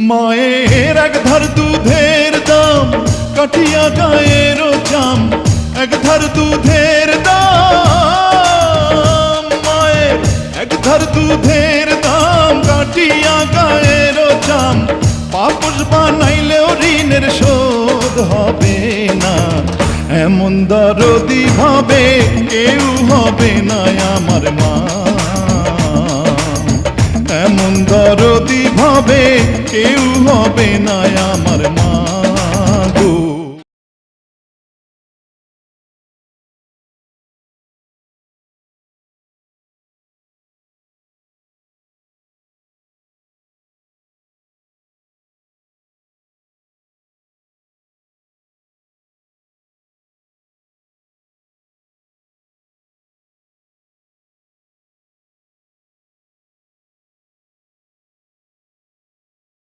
মায়ের এক ধার দুধের দাম কাটিয়া গায়ের চাম, এক ধার দুধের দাম, মায়ের এক ধার দুধের দাম কাটিয়া গায়ের চাম, পাপস বানাইলেও ঋণের শোধ হবে না। এমন দরদি ভাবে কেউ হবে না আমার মা, এমন দরদি ভাবে কেউ হবে না আমার মা।